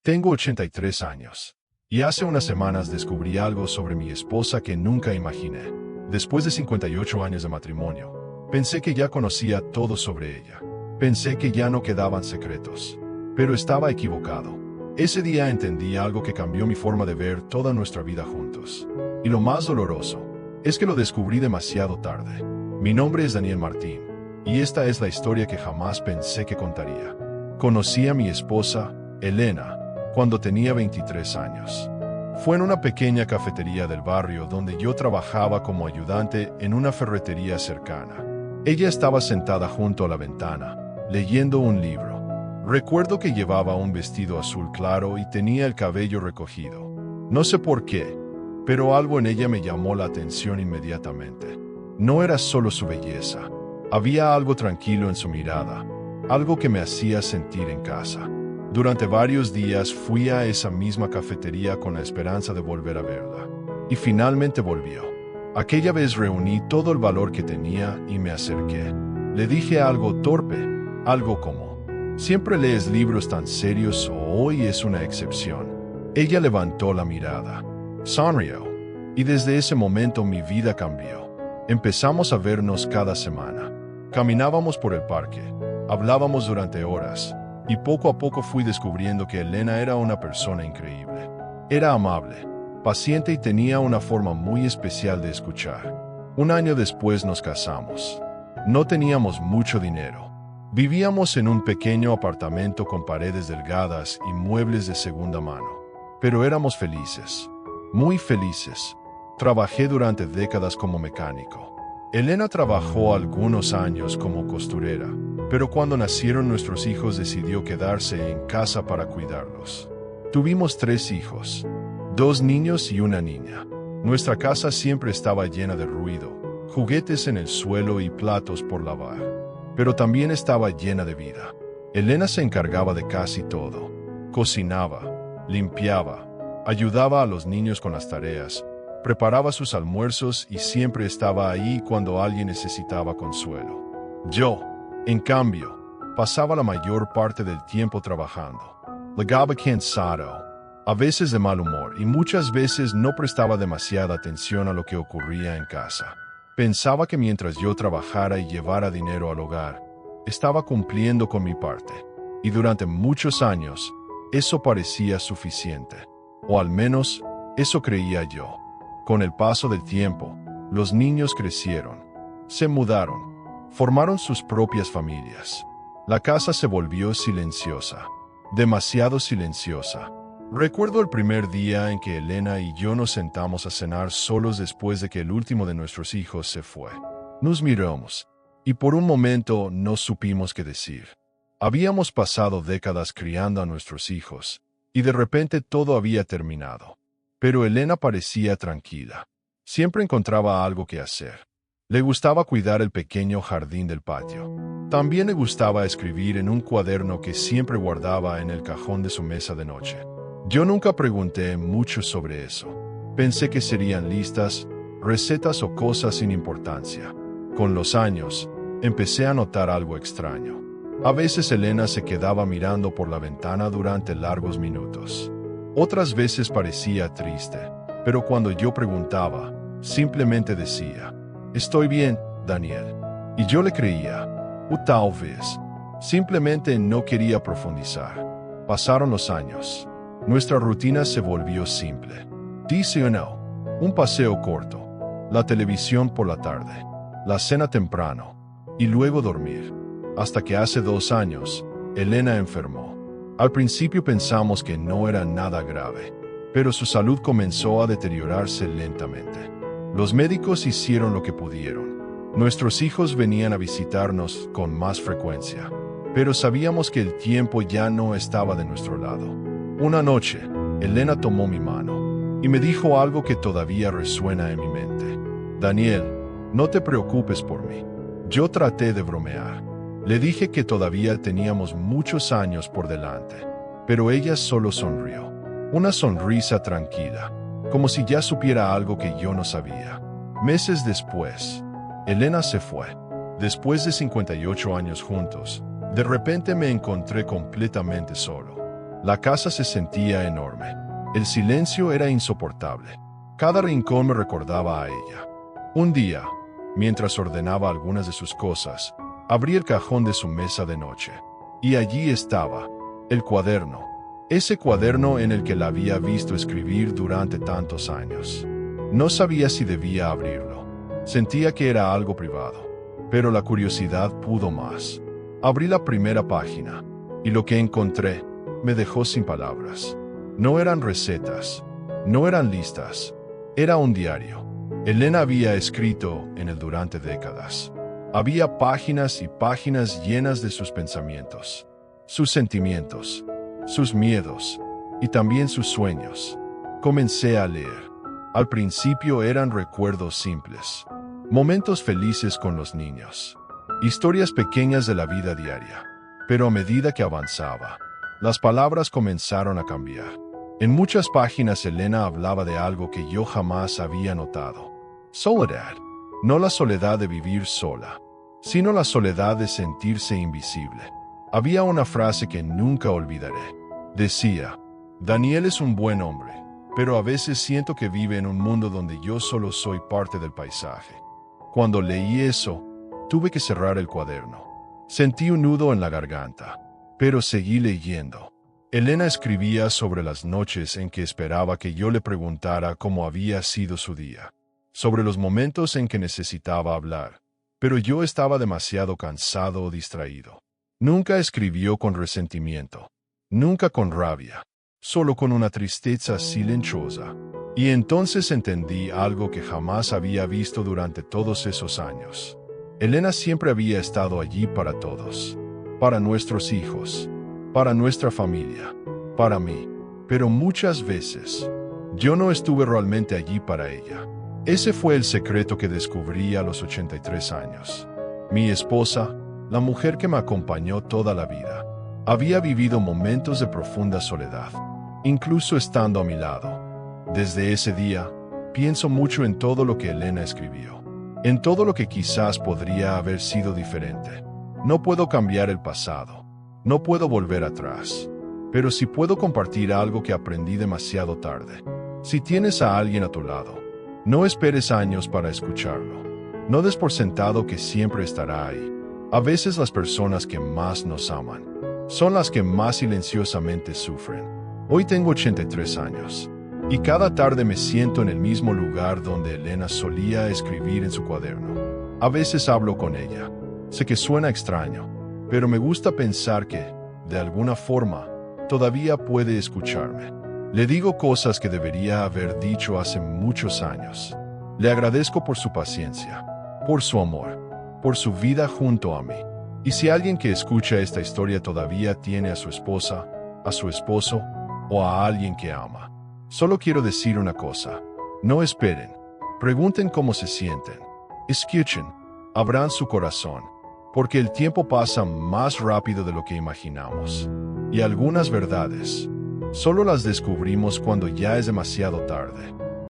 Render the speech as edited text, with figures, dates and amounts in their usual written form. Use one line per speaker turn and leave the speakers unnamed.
Tengo 83 años. Y hace unas semanas descubrí algo sobre mi esposa que nunca imaginé. Después de 58 años de matrimonio, pensé que ya conocía todo sobre ella. Pensé que ya no quedaban secretos. Pero estaba equivocado. Ese día entendí algo que cambió mi forma de ver toda nuestra vida juntos. Y lo más doloroso es que lo descubrí demasiado tarde. Mi nombre es Daniel Martín, y esta es la historia que jamás pensé que contaría. Conocí a mi esposa, Elena, cuando tenía 23 años. Fue en una pequeña cafetería del barrio donde yo trabajaba como ayudante en una ferretería cercana. Ella estaba sentada junto a la ventana, leyendo un libro. Recuerdo que llevaba un vestido azul claro y tenía el cabello recogido. No sé por qué, pero algo en ella me llamó la atención inmediatamente. No era solo su belleza. Había algo tranquilo en su mirada, algo que me hacía sentir en casa. Durante varios días fui a esa misma cafetería con la esperanza de volver a verla. Y finalmente volvió. Aquella vez reuní todo el valor que tenía y me acerqué. Le dije algo torpe, algo como: «Siempre lees libros tan serios o hoy es una excepción». Ella levantó la mirada. Sonrió. Y desde ese momento mi vida cambió. Empezamos a vernos cada semana. Caminábamos por el parque. Hablábamos durante horas. Y poco a poco fui descubriendo que Elena era una persona increíble. Era amable, paciente y tenía una forma muy especial de escuchar. Un año después nos casamos. No teníamos mucho dinero. Vivíamos en un pequeño apartamento con paredes delgadas y muebles de segunda mano. Pero éramos felices. Muy felices. Trabajé durante décadas como mecánico. Elena trabajó algunos años como costurera, pero cuando nacieron nuestros hijos decidió quedarse en casa para cuidarlos. Tuvimos 3 hijos, 2 niños y una niña. Nuestra casa siempre estaba llena de ruido, juguetes en el suelo y platos por lavar. Pero también estaba llena de vida. Elena se encargaba de casi todo. Cocinaba, limpiaba, ayudaba a los niños con las tareas, preparaba sus almuerzos y siempre estaba ahí cuando alguien necesitaba consuelo. Yo, en cambio, pasaba la mayor parte del tiempo trabajando. Llegaba cansado, a veces de mal humor y muchas veces no prestaba demasiada atención a lo que ocurría en casa. Pensaba que mientras yo trabajara y llevara dinero al hogar, estaba cumpliendo con mi parte. Y durante muchos años, eso parecía suficiente. O al menos, eso creía yo. Con el paso del tiempo, los niños crecieron, se mudaron, formaron sus propias familias. La casa se volvió silenciosa, demasiado silenciosa. Recuerdo el primer día en que Elena y yo nos sentamos a cenar solos después de que el último de nuestros hijos se fue. Nos miramos, y por un momento no supimos qué decir. Habíamos pasado décadas criando a nuestros hijos, y de repente todo había terminado. Pero Elena parecía tranquila. Siempre encontraba algo que hacer. Le gustaba cuidar el pequeño jardín del patio. También le gustaba escribir en un cuaderno que siempre guardaba en el cajón de su mesa de noche. Yo nunca pregunté mucho sobre eso. Pensé que serían listas, recetas o cosas sin importancia. Con los años, empecé a notar algo extraño. A veces Elena se quedaba mirando por la ventana durante largos minutos. Otras veces parecía triste, pero cuando yo preguntaba, simplemente decía: «Estoy bien, Daniel». Y yo le creía. O tal vez, simplemente no quería profundizar. Pasaron los años. Nuestra rutina se volvió simple. Dice o no, un paseo corto, la televisión por la tarde, la cena temprano, y luego dormir. Hasta que hace 2 años, Elena enfermó. Al principio pensamos que no era nada grave, pero su salud comenzó a deteriorarse lentamente. Los médicos hicieron lo que pudieron. Nuestros hijos venían a visitarnos con más frecuencia, pero sabíamos que el tiempo ya no estaba de nuestro lado. Una noche, Elena tomó mi mano y me dijo algo que todavía resuena en mi mente. «Daniel, no te preocupes por mí». Yo traté de bromear. Le dije que todavía teníamos muchos años por delante, pero ella solo sonrió. Una sonrisa tranquila, como si ya supiera algo que yo no sabía. Meses después, Elena se fue. Después de 58 años juntos, de repente me encontré completamente solo. La casa se sentía enorme. El silencio era insoportable. Cada rincón me recordaba a ella. Un día, mientras ordenaba algunas de sus cosas, abrí el cajón de su mesa de noche. Y allí estaba, el cuaderno. Ese cuaderno en el que la había visto escribir durante tantos años. No sabía si debía abrirlo. Sentía que era algo privado. Pero la curiosidad pudo más. Abrí la primera página. Y lo que encontré me dejó sin palabras. No eran recetas. No eran listas. Era un diario. Elena había escrito en él durante décadas. Había páginas y páginas llenas de sus pensamientos, sus sentimientos, sus miedos y también sus sueños. Comencé a leer. Al principio eran recuerdos simples, momentos felices con los niños, historias pequeñas de la vida diaria. Pero a medida que avanzaba, las palabras comenzaron a cambiar. En muchas páginas Elena hablaba de algo que yo jamás había notado. Soledad. No la soledad de vivir sola, sino la soledad de sentirse invisible. Había una frase que nunca olvidaré. Decía, Daniel es un buen hombre, pero a veces siento que vive en un mundo donde yo solo soy parte del paisaje. Cuando leí eso, tuve que cerrar el cuaderno. Sentí un nudo en la garganta, pero seguí leyendo. Elena escribía sobre las noches en que esperaba que yo le preguntara cómo había sido su día, sobre los momentos en que necesitaba hablar, pero yo estaba demasiado cansado o distraído. Nunca escribió con resentimiento, nunca con rabia, solo con una tristeza silenciosa. Y entonces entendí algo que jamás había visto durante todos esos años. Elena siempre había estado allí para todos, para nuestros hijos, para nuestra familia, para mí, pero muchas veces yo no estuve realmente allí para ella. Ese fue el secreto que descubrí a los 83 años. Mi esposa, la mujer que me acompañó toda la vida, había vivido momentos de profunda soledad, incluso estando a mi lado. Desde ese día, pienso mucho en todo lo que Elena escribió, en todo lo que quizás podría haber sido diferente. No puedo cambiar el pasado, no puedo volver atrás, pero sí puedo compartir algo que aprendí demasiado tarde. Si tienes a alguien a tu lado, no esperes años para escucharlo. No des por sentado que siempre estará ahí. A veces las personas que más nos aman son las que más silenciosamente sufren. Hoy tengo 83 años y cada tarde me siento en el mismo lugar donde Elena solía escribir en su cuaderno. A veces hablo con ella. Sé que suena extraño, pero me gusta pensar que, de alguna forma, todavía puede escucharme. Le digo cosas que debería haber dicho hace muchos años. Le agradezco por su paciencia, por su amor, por su vida junto a mí. Y si alguien que escucha esta historia todavía tiene a su esposa, a su esposo o a alguien que ama, solo quiero decir una cosa. No esperen. Pregunten cómo se sienten. Escuchen. Abran su corazón. Porque el tiempo pasa más rápido de lo que imaginamos. Y algunas verdades solo las descubrimos cuando ya es demasiado tarde.